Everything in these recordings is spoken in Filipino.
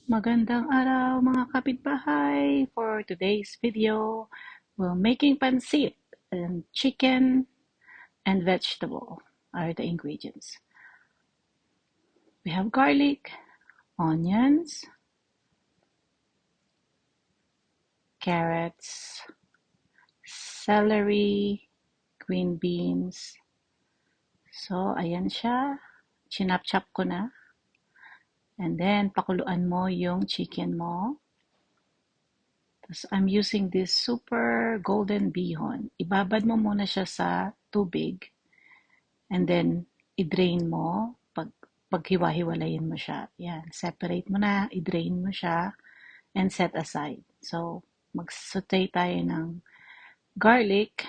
Magandang araw mga kapitbahay! For today's video, we're making pancit and chicken and vegetable are the ingredients. We have garlic, onions, carrots, celery, green beans. So, ayan siya. Chinap-chop ko na. And then, pakuluan mo yung chicken mo. Tapos, I'm using this super golden bihon. Ibabad mo muna siya sa tubig. And then, i-drain mo. Paghiwa-hiwalayin mo siya. Yan. Separate mo na. I-drain mo siya. And set aside. So, mag-saute tayo ng garlic.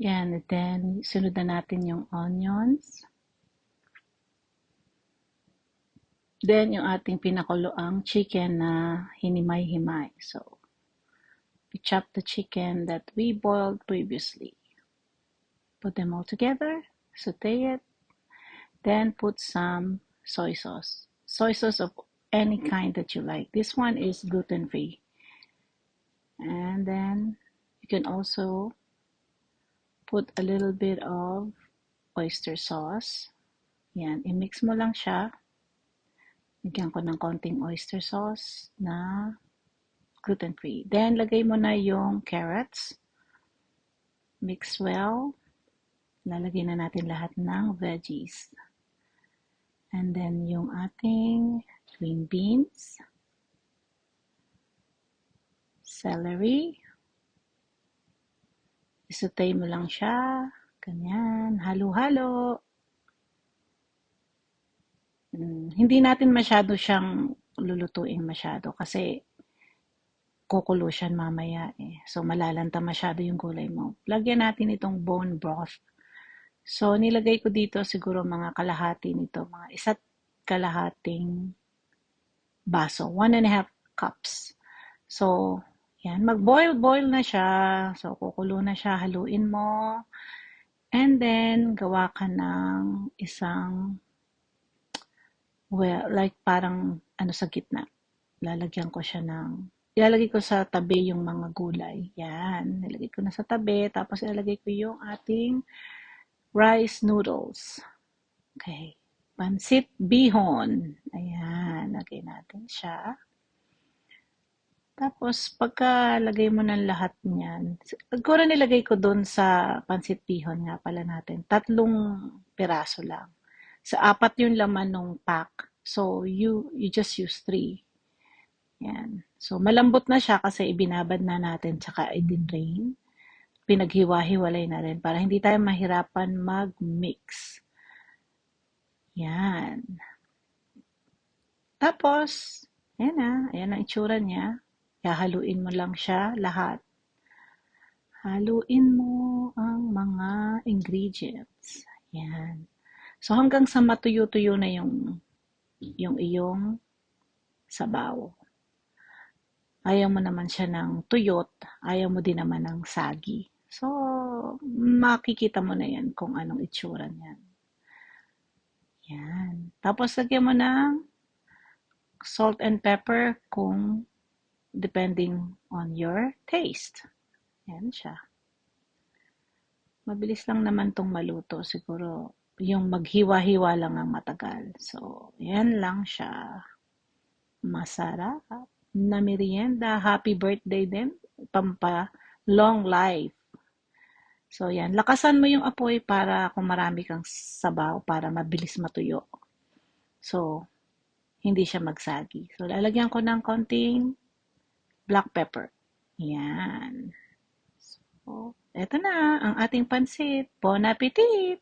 Yan. And then, sunod na natin yung onions. Then, yung ating pinakuloang chicken na hinimay-himay. So, we chop the chicken that we boiled previously. Put them all together. Saute it. Then, put some soy sauce. Soy sauce of any kind that you like. This one is gluten-free. And then, you can also put a little bit of oyster sauce. Yan, i-mix mo lang siya. Lagyan ko ng konting oyster sauce na gluten-free. Then, lagay mo na yung carrots. Mix well. Lalagay na natin lahat ng veggies. And then, yung ating green beans, celery. Isutay mo lang siya. Ganyan. Halo-halo. Hindi natin masyado siyang lulutuin masyado kasi kukulo siya mamaya eh. So, malalanta masyado yung gulay mo. Lagyan natin itong bone broth. So, nilagay ko dito siguro mga kalahati nito. Mga isa't kalahating baso. 1.5 cups. So, yan. Mag-boil na siya. So, kukulo na siya. Haluin mo. And then, gawa ka ng isang like parang sa gitna. Ilalagay ko sa tabi yung mga gulay. Yan. Nilagay ko na sa tabi. Tapos ilalagay ko yung ating rice noodles. Okay. Pancit bihon. Ayan. Lagay natin siya. Tapos, pagka lagay mo ng lahat niyan, siguro nilagay ko doon sa pancit bihon nga pala natin. 3 piraso lang. Sa 4 yung laman ng pack. So, you just use 3. Yan. So, malambot na siya kasi ibinabad na natin tsaka i-drain. Pinaghiwa-hiwalay na rin para hindi tayo mahirapan mag-mix. Yan. Tapos, ayan na. Ayan ang itsura niya. Hahaluin mo lang siya lahat. Haluin mo ang mga ingredients. Yan. So, hanggang sa matuyo-tuyo na yung iyong sabaw. Ayaw mo naman siya ng tuyot, ayaw mo din naman ng sagi. So, makikita mo na yan kung anong itsura niyan. Yan. Tapos, lagyan mo ng salt and pepper kung depending on your taste. Yan siya. Mabilis lang naman tong maluto. Siguro, yung maghiwa-hiwa lang ang matagal. So, yan lang siya. Masarap na merienda. Happy birthday din. Long life. So, yan. Lakasan mo yung apoy para kung marami kang sabaw para mabilis matuyo. So, hindi siya magsagi. So, lalagyan ko ng konting black pepper. Yan. So, eto na ang ating pansit. Bon appetit!